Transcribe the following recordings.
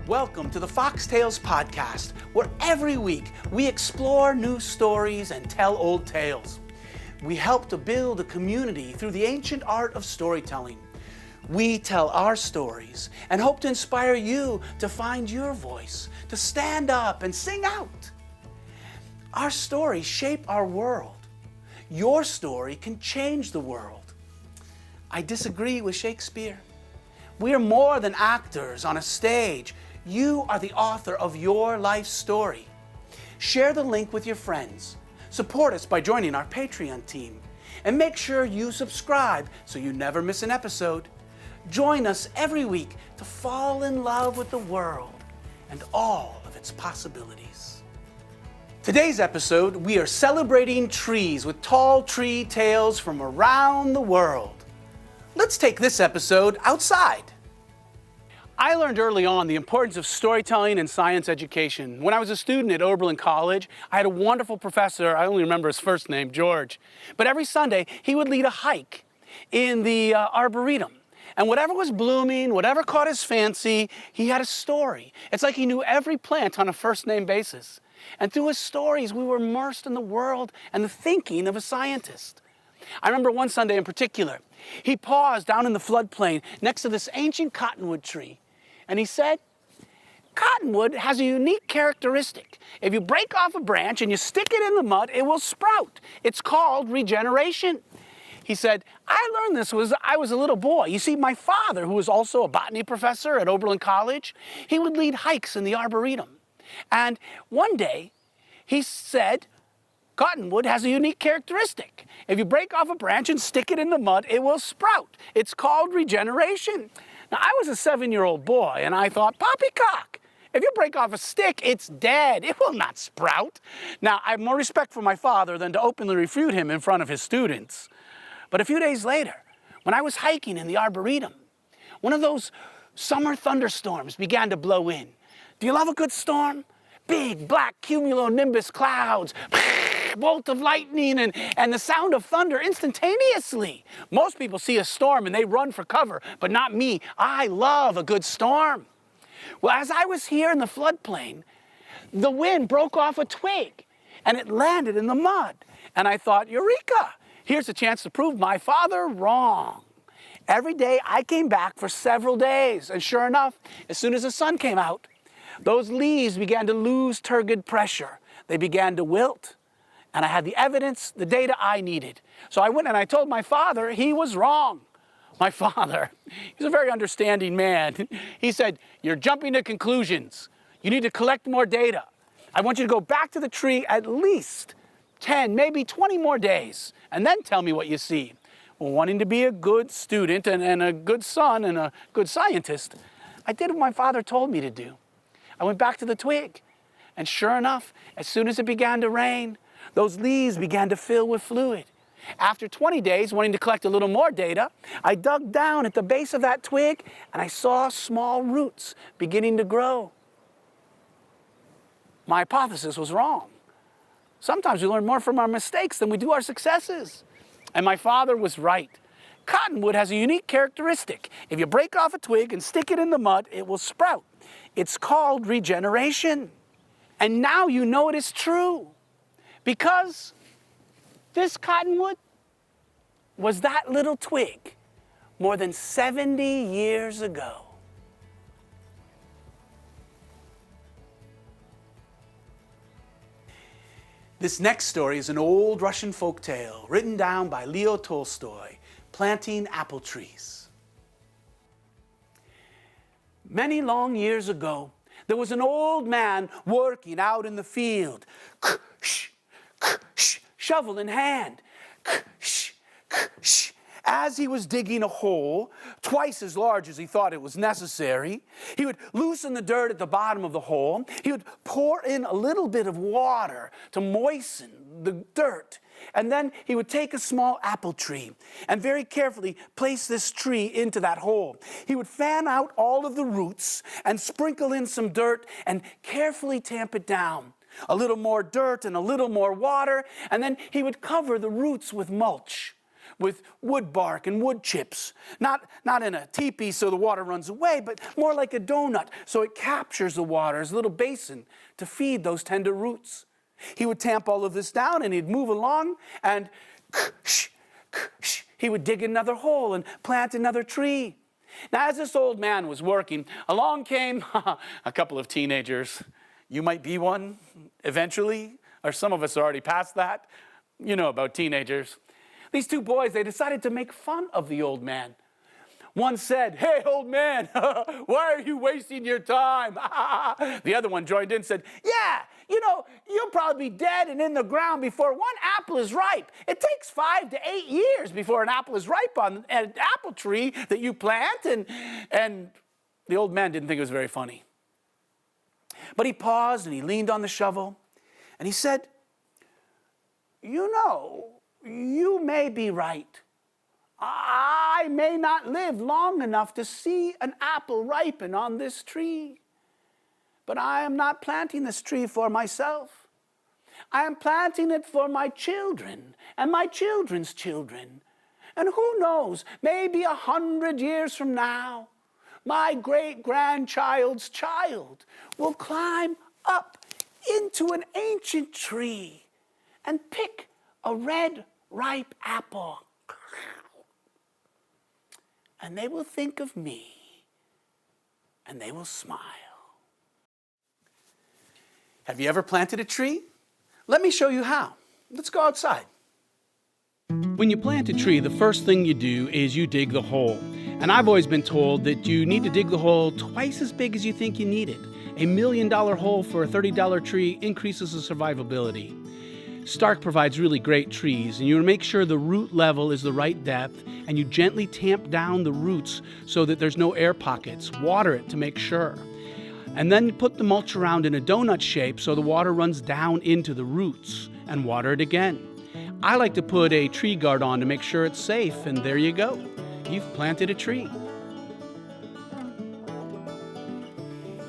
Welcome to the Fox Tales podcast, where every week we explore new stories and tell old tales. We help to build a community through the ancient art of storytelling. We tell our stories and hope to inspire you to find your voice, to stand up and sing out. Our stories shape our world. Your story can change the world. I disagree with Shakespeare. We are more than actors on a stage. You are the author of your life story. Share the link with your friends. Support us by joining our Patreon team. And make sure you subscribe so you never miss an episode. Join us every week to fall in love with the world and all of its possibilities. Today's episode, we are celebrating trees with tall tree tales from around the world. Let's take this episode outside. I learned early on the importance of storytelling in science education. When I was a student at Oberlin College, I had a wonderful professor, I only remember his first name, George. But every Sunday, he would lead a hike in the Arboretum. And whatever was blooming, whatever caught his fancy, he had a story. It's like he knew every plant on a first-name basis. And through his stories, we were immersed in the world and the thinking of a scientist. I remember one Sunday in particular, he paused down in the floodplain next to this ancient cottonwood tree. And he said, cottonwood has a unique characteristic. If you break off a branch and you stick it in the mud, it will sprout. It's called regeneration. He said, I learned this when I was a little boy. You see, my father, who was also a botany professor at Oberlin College, he would lead hikes in the Arboretum. And one day, he said, cottonwood has a unique characteristic. If you break off a branch and stick it in the mud, it will sprout. It's called regeneration. Now, I was a 7-year-old boy, and I thought, poppycock, if you break off a stick, it's dead. It will not sprout. Now, I have more respect for my father than to openly refute him in front of his students. But a few days later, when I was hiking in the Arboretum, one of those summer thunderstorms began to blow in. Do you love a good storm? Big black cumulonimbus clouds, bolt of lightning, and the sound of thunder instantaneously. Most people see a storm and they run for cover, but not me. I love a good storm. Well, as I was here in the floodplain, the wind broke off a twig and it landed in the mud. And I thought, Eureka! Here's a chance to prove my father wrong. Every day I came back for several days, and sure enough, as soon as the sun came out, those leaves began to lose turgid pressure. They began to wilt. And I had the evidence, the data I needed. So I went and I told my father he was wrong. My father, he's a very understanding man. He said, you're jumping to conclusions. You need to collect more data. I want you to go back to the tree at least 10, maybe 20 more days, and then tell me what you see. Well, wanting to be a good student and a good son and a good scientist, I did what my father told me to do. I went back to the twig, and sure enough, as soon as it began to rain, those leaves began to fill with fluid. After 20 days, wanting to collect a little more data, I dug down at the base of that twig, and I saw small roots beginning to grow. My hypothesis was wrong. Sometimes we learn more from our mistakes than we do our successes. And my father was right. Cottonwood has a unique characteristic. If you break off a twig and stick it in the mud, it will sprout. It's called regeneration. And now you know it is true. Because this cottonwood was that little twig more than 70 years ago. This next story is an old Russian folktale written down by Leo Tolstoy, Planting Apple Trees. Many long years ago, there was an old man working out in the field, shovel in hand. As he was digging a hole, twice as large as he thought it was necessary, he would loosen the dirt at the bottom of the hole. He would pour in a little bit of water to moisten the dirt. And then he would take a small apple tree and very carefully place this tree into that hole. He would fan out all of the roots and sprinkle in some dirt and carefully tamp it down. A little more dirt and a little more water, and then he would cover the roots with mulch. with wood bark and wood chips. Not in a teepee so the water runs away, but more like a donut so it captures the water as a little basin to feed those tender roots. He would tamp all of this down and he'd move along and he would dig another hole and plant another tree. Now, as this old man was working, along came a couple of teenagers. You might be one eventually, or some of us are already past that. You know about teenagers. These two boys, they decided to make fun of the old man. One said, "Hey, old man, why are you wasting your time?" The other one joined in and said, "Yeah, you'll probably be dead and in the ground before one apple is ripe. It takes 5 to 8 years before an apple is ripe on an apple tree that you plant." And the old man didn't think it was very funny. But he paused and he leaned on the shovel and he said, "You may be right. I may not live long enough to see an apple ripen on this tree. But I am not planting this tree for myself. I am planting it for my children and my children's children. And who knows, maybe 100 years from now, my great-grandchild's child will climb up into an ancient tree and pick a red, ripe apple. And they will think of me, and they will smile." Have you ever planted a tree? Let me show you how. Let's go outside. When you plant a tree, the first thing you do is you dig the hole. And I've always been told that you need to dig the hole twice as big as you think you need it. A $1 million hole for a $30 tree increases the survivability. Stark provides really great trees, and you make sure the root level is the right depth, and you gently tamp down the roots so that there's no air pockets. Water it to make sure. And then put the mulch around in a donut shape so the water runs down into the roots, and water it again. I like to put a tree guard on to make sure it's safe, and there you go. You've planted a tree.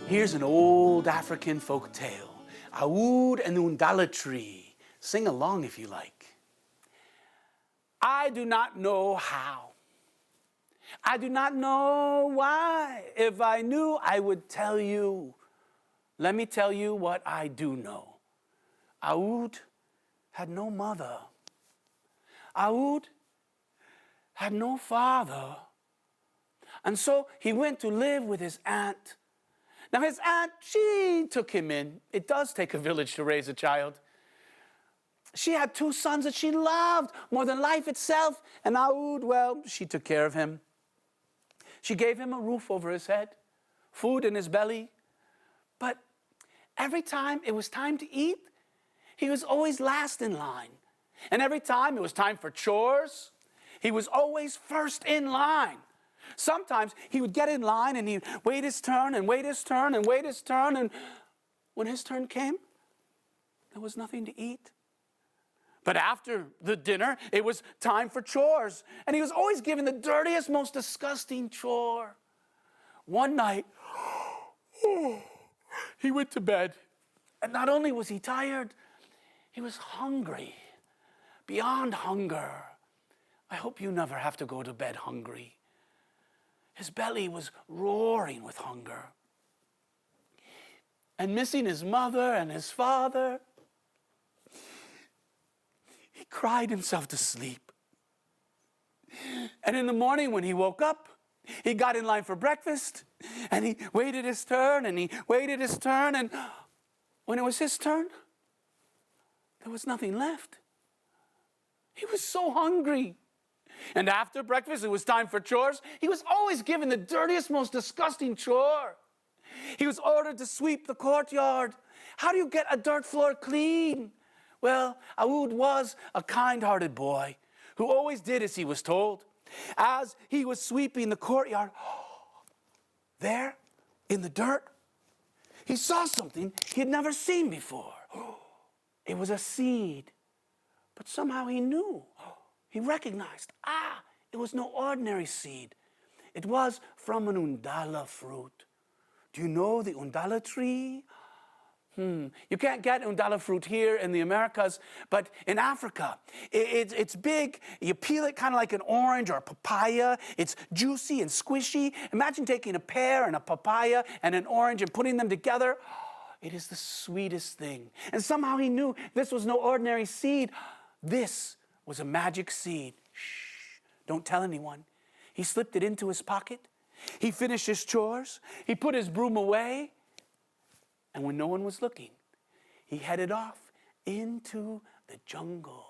Here's an old African folk tale, Aoud and the Undala tree. Sing along if you like. I do not know how. I do not know why. If I knew, I would tell you. Let me tell you what I do know. Aoud had no mother. Aoud had no father. And so he went to live with his aunt. Now his aunt, she took him in. It does take a village to raise a child. She had 2 sons that she loved more than life itself. And Aoud, well, she took care of him. She gave him a roof over his head, food in his belly. But every time it was time to eat, he was always last in line. And every time it was time for chores, he was always first in line. Sometimes he would get in line and he'd wait his turn and wait his turn and wait his turn. And when his turn came, there was nothing to eat. But after the dinner, it was time for chores. And he was always given the dirtiest, most disgusting chore. One night, he went to bed. And not only was he tired, he was hungry, beyond hunger. I hope you never have to go to bed hungry. His belly was roaring with hunger. And missing his mother and his father, he cried himself to sleep. And in the morning when he woke up, he got in line for breakfast, and he waited his turn, and he waited his turn, and when it was his turn, there was nothing left. He was so hungry. And after breakfast, it was time for chores. He was always given the dirtiest, most disgusting chore. He was ordered to sweep the courtyard. How do you get a dirt floor clean? Well, Aoud was a kind-hearted boy who always did as he was told. As he was sweeping the courtyard, there in the dirt, he saw something he had never seen before. It was a seed, but somehow he knew. He recognized, it was no ordinary seed. It was from an Undala fruit. Do you know the Undala tree? You can't get undala fruit here in the Americas, but in Africa, it's big. You peel it kind of like an orange or a papaya. It's juicy and squishy. Imagine taking a pear and a papaya and an orange and putting them together. It is the sweetest thing. And somehow he knew this was no ordinary seed. This was a magic seed. Shh, don't tell anyone. He slipped it into his pocket. He finished his chores. He put his broom away. And when no one was looking, he headed off into the jungle.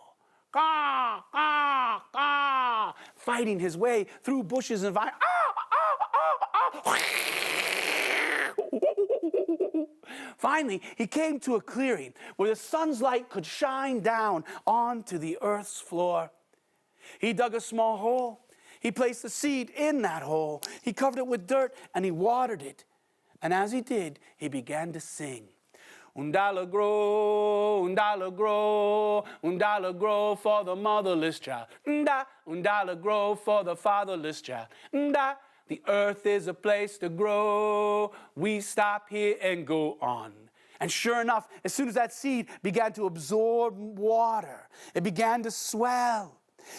Caw, caw, caw, fighting his way through bushes and vines. Finally, he came to a clearing where the sun's light could shine down onto the earth's floor. He dug a small hole. He placed the seed in that hole. He covered it with dirt and he watered it. And as he did, he began to sing. Undala grow, undala grow for the motherless child. Undala grow for the fatherless child. The earth is a place to grow. We stop here and go on. And sure enough, as soon as that seed began to absorb water, it began to swell.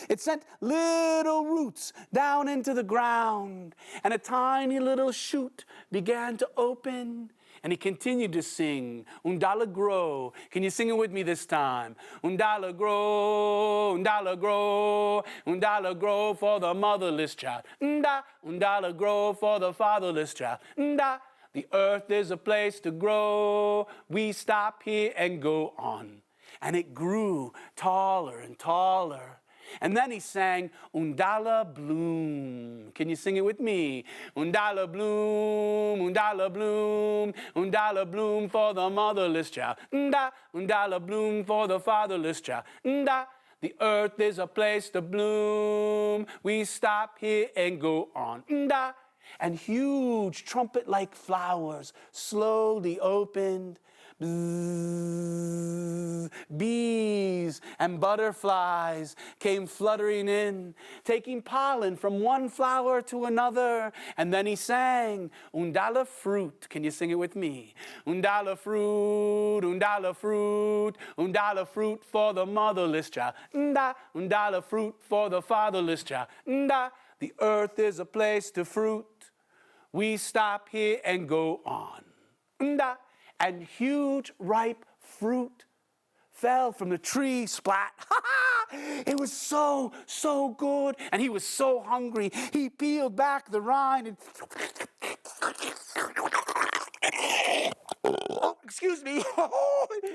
It sent little roots down into the ground, and a tiny little shoot began to open. And he continued to sing, Undala grow. Can you sing it with me this time? Undala grow, undala grow, undala grow for the motherless child. Undala grow for the fatherless child. The earth is a place to grow. We stop here and go on. And it grew taller and taller. And then he sang, Undala bloom. Can you sing it with me? Undala bloom, undala bloom, undala bloom for the motherless child. Undala bloom for the fatherless child. The earth is a place to bloom. We stop here and go on. And huge trumpet-like flowers slowly opened. Bzzz, bees and butterflies came fluttering in, taking pollen from one flower to another. And then he sang, Undala fruit. Can you sing it with me? Undala fruit, undala fruit, undala fruit for the motherless child. Undala fruit for the fatherless child. The earth is a place to fruit. We stop here and go on. And huge ripe fruit fell from the tree, splat. It was so, so good. And he was so hungry. He peeled back the rind and excuse me.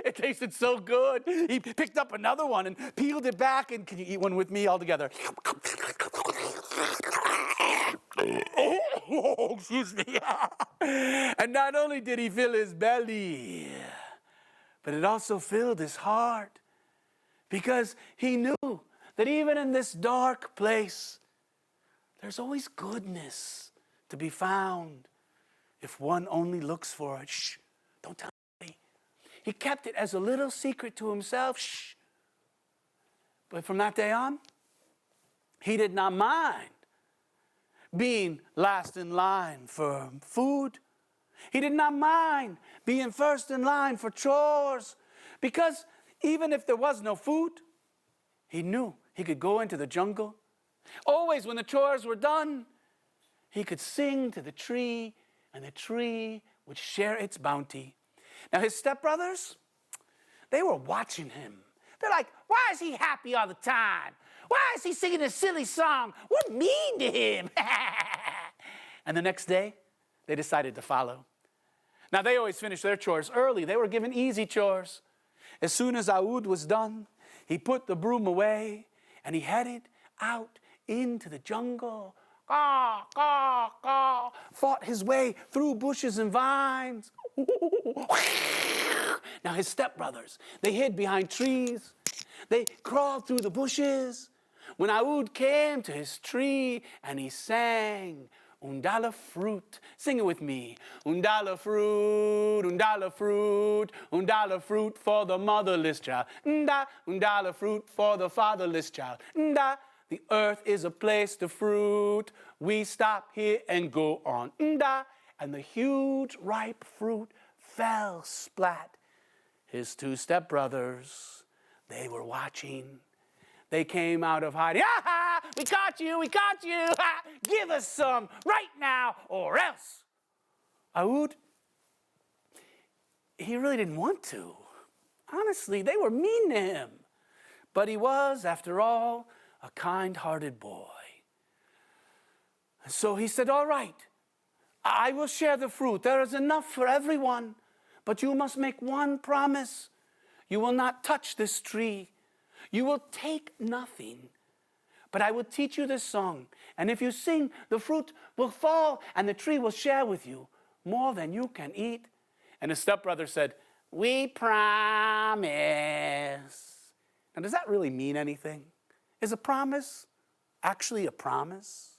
It tasted so good. He picked up another one and peeled it back. And can you eat one with me all together? Oh, excuse me. And not only did he fill his belly, but it also filled his heart, because he knew that even in this dark place, there's always goodness to be found if one only looks for it. Shh, don't tell anybody. He kept it as a little secret to himself. Shh. But from that day on, he did not mind being last in line for food. He did not mind being first in line for chores, because even if there was no food, he knew he could go into the jungle. Always when the chores were done, he could sing to the tree, and the tree would share its bounty. Now his stepbrothers, they were watching him. They're like, why is he happy all the time? Why is he singing a silly song? We're mean to him. And the next day, they decided to follow. Now, they always finished their chores early. They were given easy chores. As soon as Aoud was done, he put the broom away, and he headed out into the jungle. Caw, caw, caw, fought his way through bushes and vines. Now, his stepbrothers, they hid behind trees. They crawled through the bushes. When Aoud came to his tree and he sang, Undala fruit. Sing it with me. Undala fruit, undala fruit, undala fruit for the motherless child. Undala fruit for the fatherless child. The earth is a place to fruit. We stop here and go on. And the huge ripe fruit fell splat. His two stepbrothers, they were watching. They came out of hiding. Ha ha! We caught you! We caught you! Ha! Give us some right now or else! Aoud, he really didn't want to. Honestly, they were mean to him. But he was, after all, a kind-hearted boy. So he said, all right, I will share the fruit. There is enough for everyone. But you must make one promise. You will not touch this tree. You will take nothing. But I will teach you this song. And if you sing, the fruit will fall and the tree will share with you more than you can eat. And his stepbrother said, we promise. Now, does that really mean anything? Is a promise actually a promise?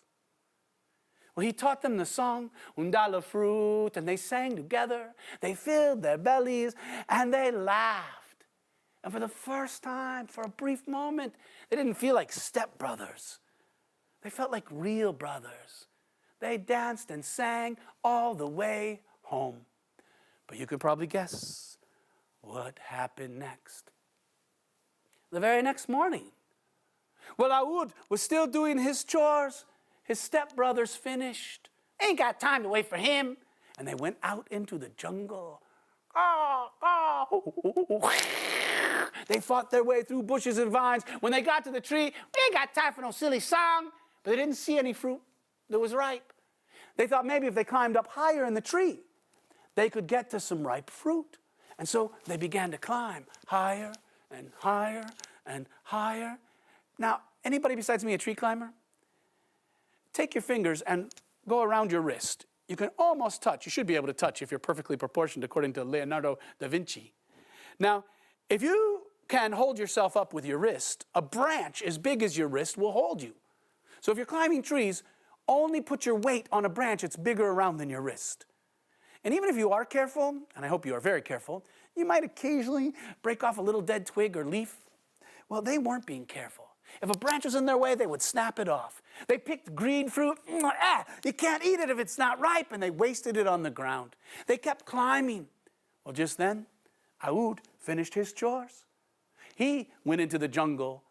Well, he taught them the song, Undala Fruit, and they sang together. They filled their bellies, and they laughed. And for the first time, for a brief moment, they didn't feel like stepbrothers. They felt like real brothers. They danced and sang all the way home. But you could probably guess what happened next. The very next morning, while Aoud was still doing his chores, his stepbrothers finished. Ain't got time to wait for him. And they went out into the jungle. They fought their way through bushes and vines. When they got to the tree, we ain't got time for no silly song. But they didn't see any fruit that was ripe. They thought maybe if they climbed up higher in the tree, they could get to some ripe fruit. And so they began to climb higher and higher and higher. Now, anybody besides me a tree climber? Take your fingers and go around your wrist. You can almost touch. You should be able to touch if you're perfectly proportioned according to Leonardo da Vinci. Now, if you can hold yourself up with your wrist, a branch as big as your wrist will hold you. So if you're climbing trees, only put your weight on a branch that's bigger around than your wrist. And even if you are careful, and I hope you are very careful, you might occasionally break off a little dead twig or leaf. Well, they weren't being careful. If a branch was in their way, they would snap it off. They picked green fruit. You can't eat it if it's not ripe, and they wasted it on the ground. They kept climbing. Well, just then, Aoud finished his chores. He went into the jungle.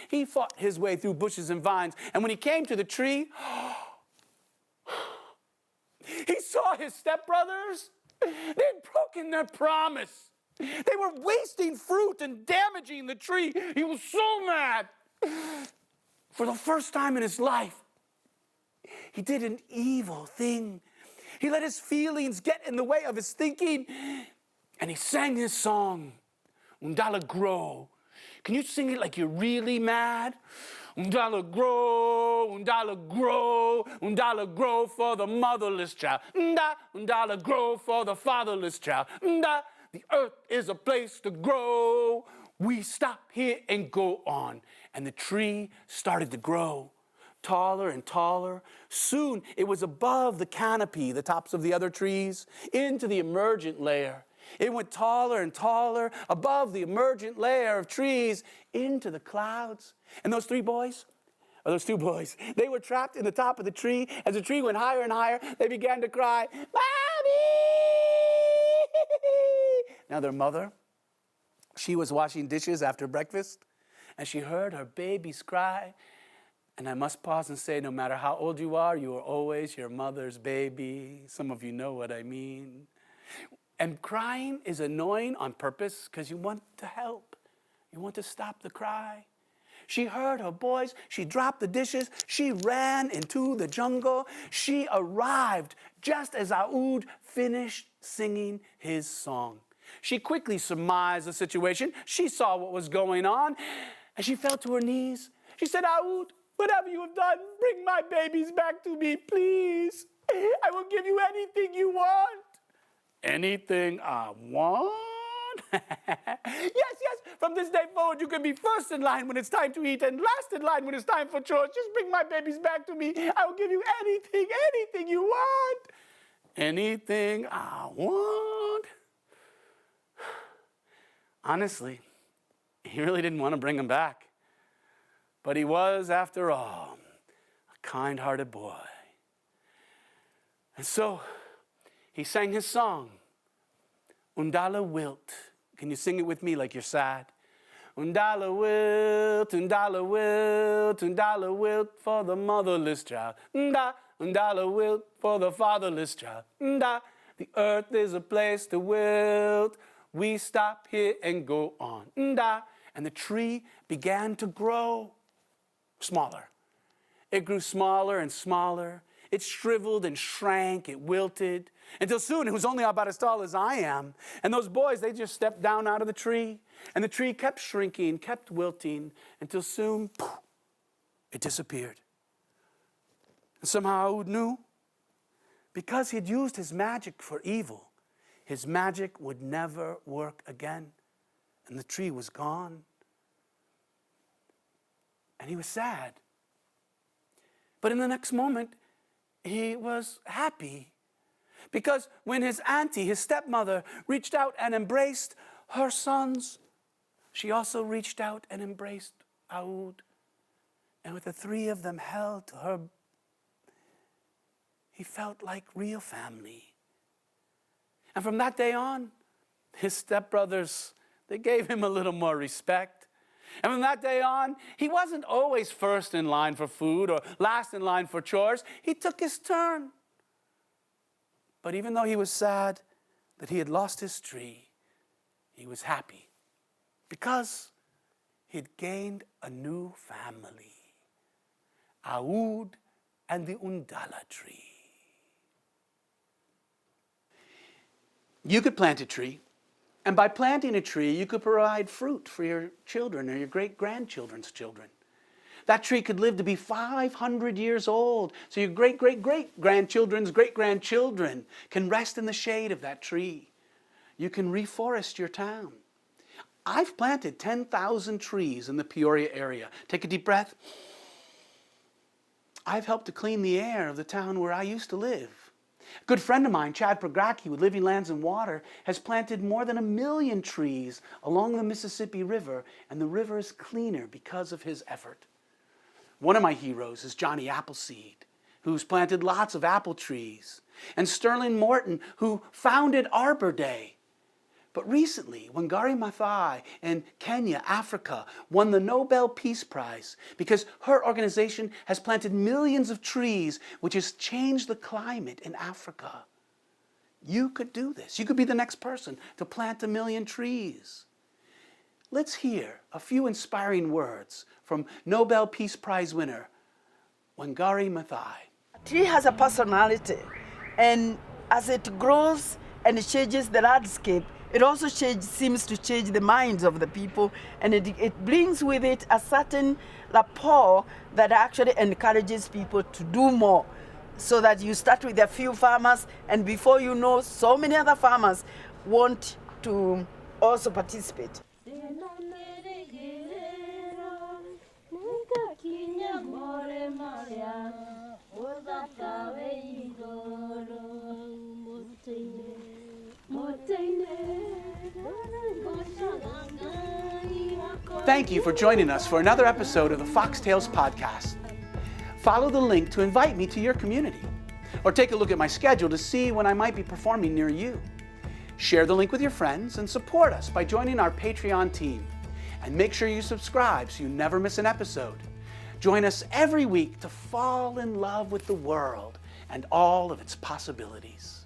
He fought his way through bushes and vines, and when he came to the tree, he saw his stepbrothers. They'd broken their promise. They were wasting fruit and damaging the tree. He was so mad. For the first time in his life, he did an evil thing. He let his feelings get in the way of his thinking, and he sang his song, Undala Grow. Can you sing it like you're really mad? Undala grow, undala grow, undala grow for the motherless child. Undala grow for the fatherless child. The earth is a place to grow. We stop here and go on. And the tree started to grow taller and taller. Soon it was above the canopy, the tops of the other trees, into the emergent layer. It went taller and taller above the emergent layer of trees into the clouds. And those two boys, they were trapped in the top of the tree. As the tree went higher and higher, they began to cry, Mommy! Now their mother, she was washing dishes after breakfast, and she heard her babies cry. And I must pause and say, no matter how old you are always your mother's baby. Some of you know what I mean. And crying is annoying on purpose because you want to help. You want to stop the cry. She heard her boys. She dropped the dishes. She ran into the jungle. She arrived just as Aoud finished singing his song. She quickly surmised the situation. She saw what was going on, and she fell to her knees. She said, Aoud, whatever you have done, bring my babies back to me, please. I will give you anything you want. Anything I want? Yes, from this day forward, you can be first in line when it's time to eat and last in line when it's time for chores. Just bring my babies back to me. I will give you anything you want. Anything I want. Honestly, he really didn't want to bring them back. But he was, after all, a kind-hearted boy. And so he sang his song, Undala Wilt. Can you sing it with me like you're sad? Undala wilt, undala wilt, undala wilt for the motherless child. Undala wilt for the fatherless child. The earth is a place to wilt. We stop here and go on. And the tree began to grow smaller. It grew smaller and smaller. It shriveled and shrank, it wilted, until soon it was only about as tall as I am. And those boys, they just stepped down out of the tree. And the tree kept shrinking, kept wilting, until soon, poof, it disappeared. And somehow Aoud knew, because he'd used his magic for evil, his magic would never work again. And the tree was gone. And he was sad. But in the next moment, he was happy, because when his auntie, his stepmother, reached out and embraced her sons, she also reached out and embraced Aoud. And with the three of them held to her, he felt like real family. And from that day on, his stepbrothers, they gave him a little more respect. And from that day on, he wasn't always first in line for food or last in line for chores. He took his turn. But even though he was sad that he had lost his tree, he was happy because he'd gained a new family, Aoud and the Undala tree. You could plant a tree. And by planting a tree, you could provide fruit for your children or your great-grandchildren's children. That tree could live to be 500 years old. So your great-great-great-grandchildren's great-grandchildren can rest in the shade of that tree. You can reforest your town. I've planted 10,000 trees in the Peoria area. Take a deep breath. I've helped to clean the air of the town where I used to live. A good friend of mine, Chad Progracki with Living Lands and Water, has planted more than 1 million trees along the Mississippi River, and the river is cleaner because of his effort. One of my heroes is Johnny Appleseed, who's planted lots of apple trees, and Sterling Morton, who founded Arbor Day. But recently, Wangari Maathai in Kenya, Africa, won the Nobel Peace Prize because her organization has planted millions of trees, which has changed the climate in Africa. You could do this. You could be the next person to plant 1 million trees. Let's hear a few inspiring words from Nobel Peace Prize winner Wangari Maathai. A tree has a personality, and as it grows and it changes the landscape, it also seems to change the minds of the people, and it brings with it a certain rapport that actually encourages people to do more. So that you start with a few farmers, and before you know, so many other farmers want to also participate. Thank you for joining us for another episode of the Fox Tales podcast. Follow the link to invite me to your community, or take a look at my schedule to see when I might be performing near you. Share the link with your friends and support us by joining our Patreon team. And make sure you subscribe so you never miss an episode. Join us every week to fall in love with the world and all of its possibilities.